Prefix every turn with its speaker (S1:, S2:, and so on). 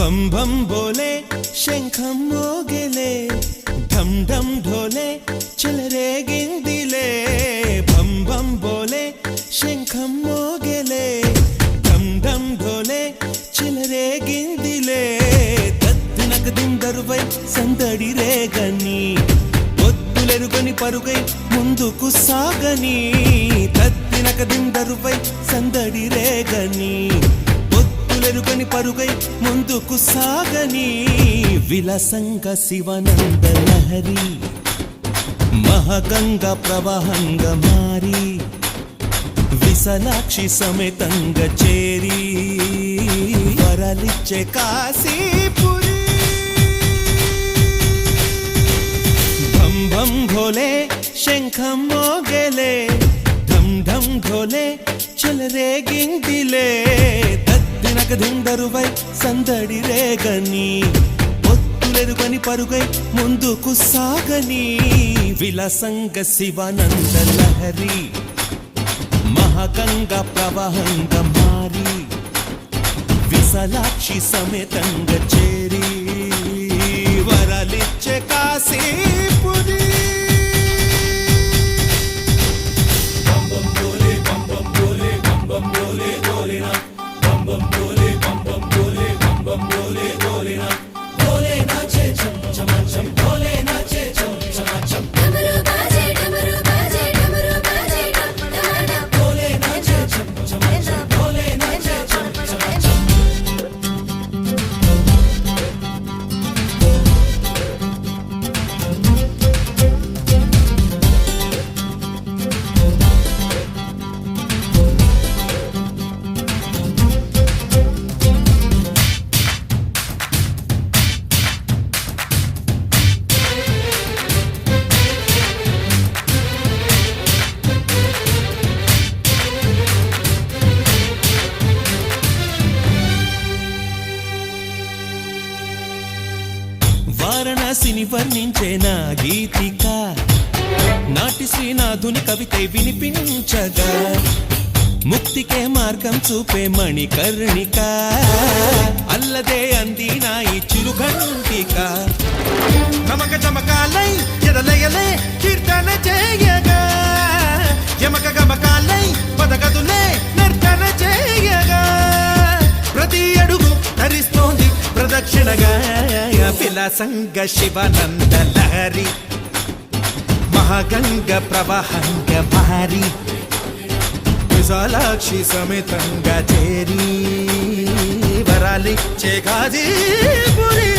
S1: భం భం బోలే శంఖం మోగెలే ఢం ఢం ఢోలే చెలరేగిందిలే భం భం బోలే శంఖం మోగెలే ఢం ఢం ఢోలే చెలరేగిందిలే దత్తినక దిందరువై సందడి రేగని ఒత్తులెరుగని పరుగై ముందుకు సాగని దత్తినక దిందరువై సందడి రేగని ఎరుగని పరుగై ముందుకు సాగని విలసంగ శివనంద లహరి మహగంగ ప్రవాహంగా మారి విశాలాక్షి సమేతంగా చేరి వరలిచ్చే కాశీపురి భం భం భోలే శంఖం మోగెలే ఢం ఢం ఢోలే చెలరేగిందిలే దిందరువై సందడి రేగని ఒత్తులెరుగని పరుగై ముందుకు సాగని విలసంగ శివానంద లహరి మహగంగ ప్రవాహంగా మారి విశాలాక్షి సమేతంగా చేరి వరలిచ్చే కాశీపురి వారణాసిని వర్ణించే నా గీతిక నాటి శ్రీనాథుని కవితే వినిపించగా ముక్తికే మార్గం చూపే మణికర్ణిక అల్లదే అంది నా ఈ చిరుఘంటిక నమక చమకాలై ఎదలయలే కీర్తన చేయగా యమక గమకాలై పదగదులే నర్తన చేయగా ప్రతి అడుగు ధరిస్తోంది ప్రదక్షిణగా విలాసంగ శివానంద లహరి మహాగంగ ప్రవాహంగా మారి విశాలాక్షి సమేతంగా చేరి వరాలిచ్చే కాశీపురి